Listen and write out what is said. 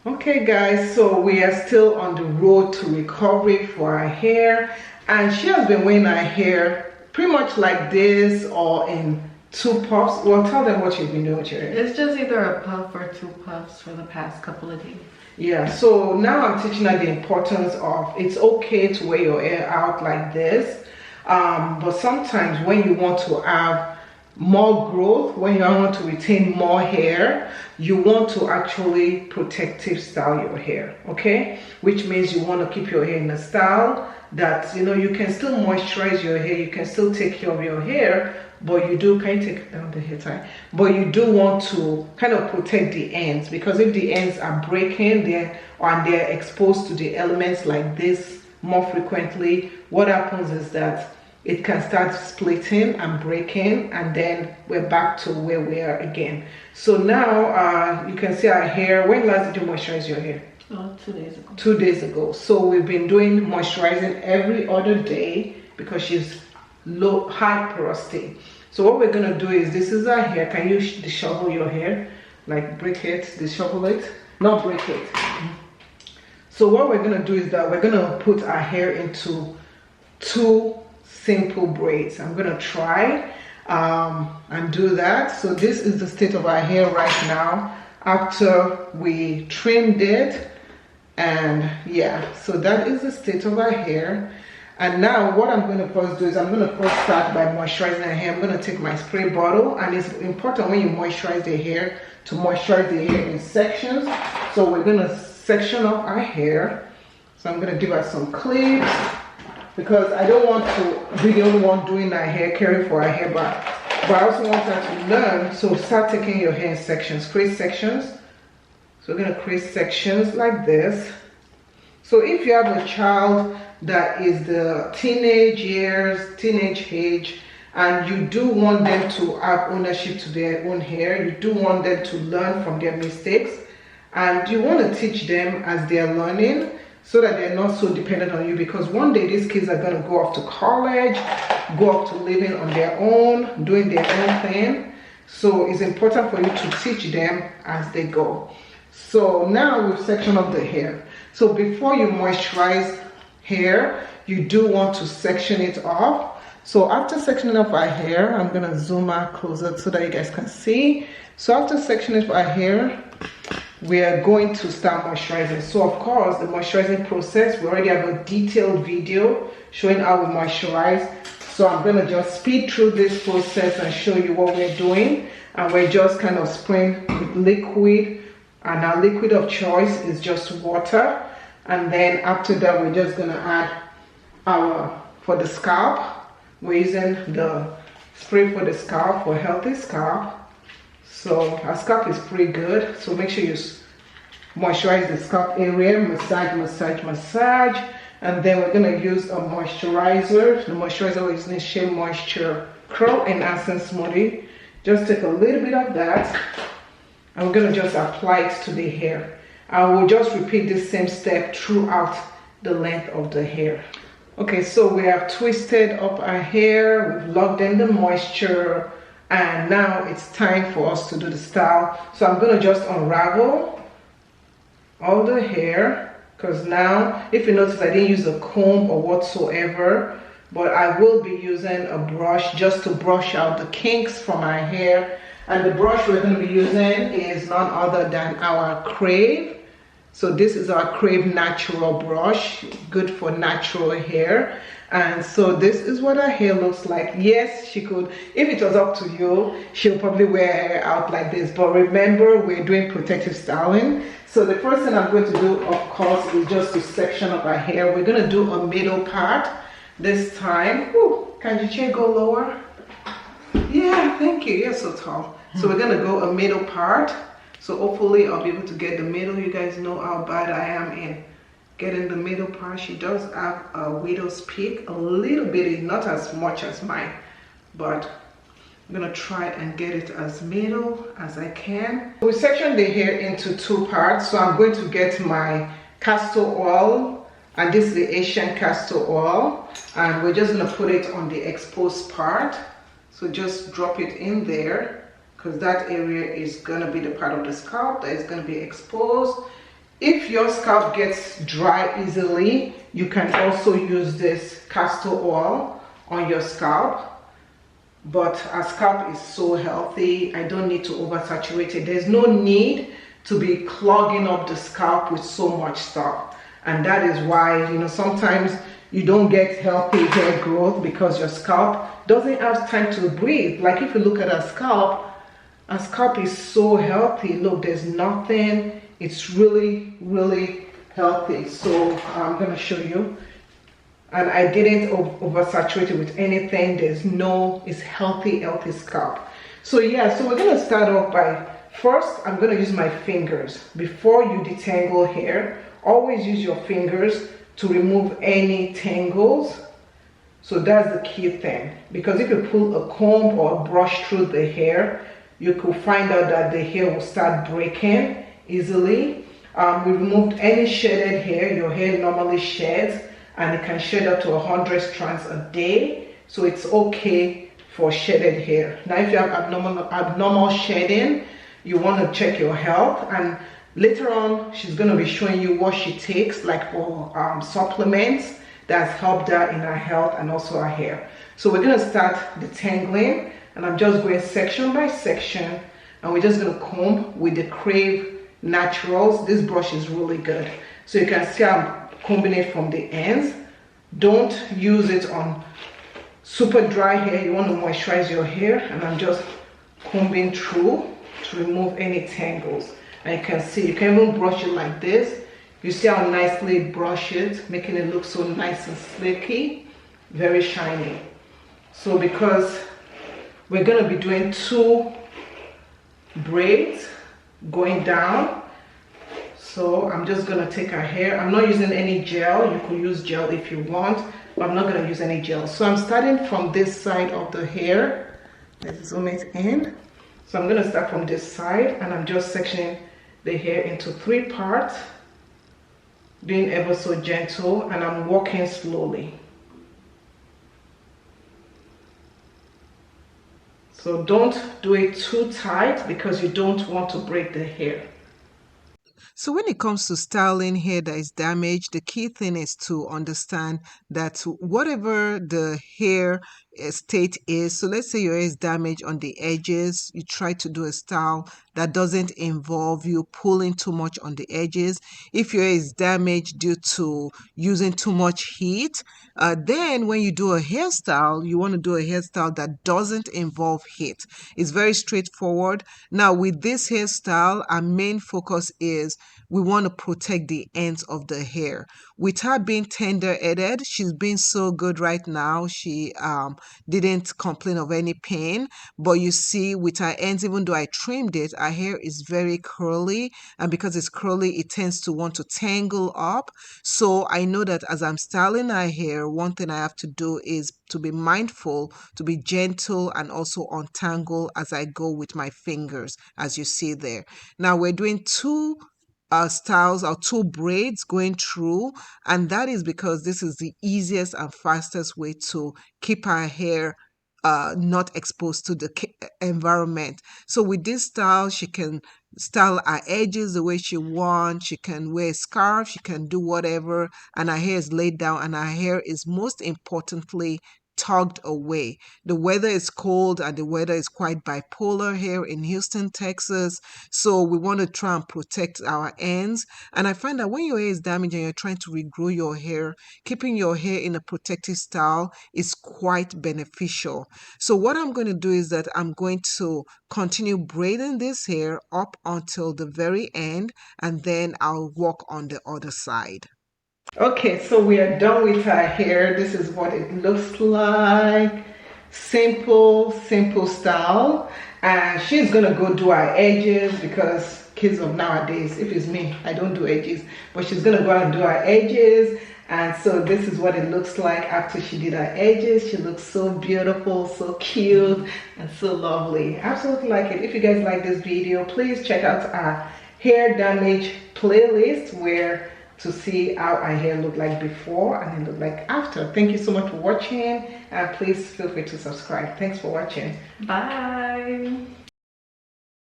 Okay guys, so we are still on the road to recovery for our hair, and she has been wearing her hair pretty much like this or in two puffs. Well, tell them what you've been doing with your hair. It's just either a puff or two puffs for the past couple of days. Yeah, so now I'm teaching her the importance of it's okay to wear your hair out like this, but sometimes when you want to have more growth, when you want to retain more hair, you want to actually protective style your hair, okay? Which means you want to keep your hair in a style that, you know, you can still moisturize your hair, you can still take care of your hair, but you do, can you take down the hair tie? But you do want to kind of protect the ends, because if the ends are breaking and they're exposed to the elements like this more frequently, what happens is that it can start splitting and breaking, and then we're back to where we are again. So now you can see our hair. When last did you moisturize your hair? 2 days ago. 2 days ago. So we've been doing moisturizing every other day because she's high porosity. So what we're gonna do is, this is our hair. Can you dishevel your hair? Like break it, dishevel it, not break it. So what we're gonna do is that we're gonna put our hair into 2 simple braids. I'm gonna try and do that. So this is the state of our hair right now after we trimmed it, and yeah, so that is the state of our hair. And now what I'm going to first do is I'm going to first start by moisturizing the hair. I'm going to take my spray bottle, and it's important when you moisturize the hair to moisturize the hair in sections. So we're going to section up our hair. So I'm going to give her some clips, because I don't want to be the only one doing our hair, caring for our hair, but I also want her to learn. So start taking your hair in sections, create sections. So we're going to create sections like this. So if you have a child that is the teenage age, and you do want them to have ownership to their own hair, you do want them to learn from their mistakes, and you want to teach them as they're learning, so that they're not so dependent on you, because one day these kids are going to go off to college, go off to living on their own, doing their own thing. So it's important for you to teach them as they go. So now we've sectioned up the hair. So before you moisturize hair, you do want to section it off. So after sectioning up our hair, I'm going to zoom out closer so that you guys can see. So after sectioning up our hair, we are going to start moisturizing. So of course, the moisturizing process, we already have a detailed video showing how we moisturize. So I'm going to just speed through this process and show you what we're doing. And we're just kind of spraying with liquid, and our liquid of choice is just water. And then after that, we're just going to add for the scalp, we're using the spray for the scalp, for healthy scalp. So our scalp is pretty good, so make sure you moisturize the scalp area, massage, and then we're going to use a moisturizer. The moisturizer is in Shea Moisture Curl Enhancing Smoothie. Just take a little bit of that, and we're going to just apply it to the hair. I will just repeat this same step throughout the length of the hair. Okay, so we have twisted up our hair, we've locked in the moisture, and now it's time for us to do the style. So I'm going to just unravel all the hair, because now, if you notice, I didn't use a comb or whatsoever, but I will be using a brush just to brush out the kinks from my hair. And the brush we're going to be using is none other than our Crave. So this is our Crave natural brush, good for natural hair. And so this is what her hair looks like. Yes, she could, if it was up to you, she'll probably wear her hair out like this. But remember, we're doing protective styling. So the first thing I'm going to do, of course, is just to section up her hair. We're going to do a middle part this time. Ooh, can your chair go lower? Yeah, thank you. You're so tall. So we're going to go a middle part. So hopefully I'll be able to get the middle. You guys know how bad I am in getting the middle part. She does have a widow's peak, a little bit, not as much as mine, but I'm gonna try and get it as middle as I can. We sectioned the hair into 2 parts. So I'm going to get my castor oil, and this is the Asian castor oil, and we're just gonna put it on the exposed part. So just drop it in there, because that area is gonna be the part of the scalp that is gonna be exposed. If your scalp gets dry easily, you can also use this castor oil on your scalp. But our scalp is so healthy, I don't need to oversaturate it. There's no need to be clogging up the scalp with so much stuff. And that is why, you know, sometimes you don't get healthy hair growth because your scalp doesn't have time to breathe. Like if you look at our scalp is so healthy. Look, there's nothing. It's really, really healthy. So I'm gonna show you. And I didn't oversaturate it with anything. It's healthy scalp. So yeah, so we're gonna start off by, first I'm gonna use my fingers. Before you detangle hair, always use your fingers to remove any tangles. So that's the key thing. Because if you pull a comb or a brush through the hair, you could find out that the hair will start breaking easily. We removed any shedded hair. Your hair normally sheds, and it can shed up to 100 strands a day, so it's okay for shedded hair. Now if you have abnormal shedding, you want to check your health, and later on she's going to be showing you what she takes, like for supplements that's helped her in her health and also her hair. So we're going to start detangling, and I'm just going section by section, and we're just going to comb with the Crave Naturals. This brush is really good, so you can see I'm combing it from the ends. Don't use it on super dry hair. You want to moisturize your hair, and I'm just combing through to remove any tangles. And you can see, you can even brush it like this. You see how nicely brush it, making it look so nice and slicky, very shiny. So because we're going to be doing 2 braids going down, so I'm just going to take her hair. I'm not using any gel. You could use gel if you want, but I'm not going to use any gel. So I'm starting from this side of the hair. Let's zoom it in. So I'm going to start from this side, and I'm just sectioning the hair into 3 parts, being ever so gentle, and I'm walking slowly. So don't do it too tight because you don't want to break the hair. So when it comes to styling hair that is damaged, the key thing is to understand that whatever the hair state is, so let's say your hair is damaged on the edges, you try to do a style that doesn't involve you pulling too much on the edges. If your hair is damaged due to using too much heat, then when you do a hairstyle, you want to do a hairstyle that doesn't involve heat. It's very straightforward. Now with this hairstyle, our main focus is we want to protect the ends of the hair. With her being tender-headed, she's been so good right now. She didn't complain of any pain, but you see with her ends, even though I trimmed it, her hair is very curly, and because it's curly, it tends to want to tangle up. So I know that as I'm styling her hair, one thing I have to do is to be mindful, to be gentle, and also untangle as I go with my fingers, as you see there. Now we're doing 2 styles or 2 braids going through, and that is because this is the easiest and fastest way to keep our hair not exposed to the environment. So with this style, she can style her edges the way she wants. She can wear a scarf, she can do whatever, and her hair is laid down, and her hair is most importantly tugged away. The weather is cold, and the weather is quite bipolar here in Houston, Texas. So we want to try and protect our ends. And I find that when your hair is damaged and you're trying to regrow your hair, keeping your hair in a protective style is quite beneficial. So what I'm going to do is that I'm going to continue braiding this hair up until the very end, and then I'll walk on the other side. Okay, so we are done with her hair. This is what it looks like. Simple style. And she's gonna go do her edges because kids of nowadays, if it's me, I don't do edges, but she's gonna go out and do her edges. And so this is what it looks like after she did her edges. She looks so beautiful, so cute, and so lovely. Absolutely like it. If you guys like this video, please check out our hair damage playlist where to see how our hair looked like before and it looked like after. Thank you so much for watching, and please feel free to subscribe. Thanks for watching. Bye.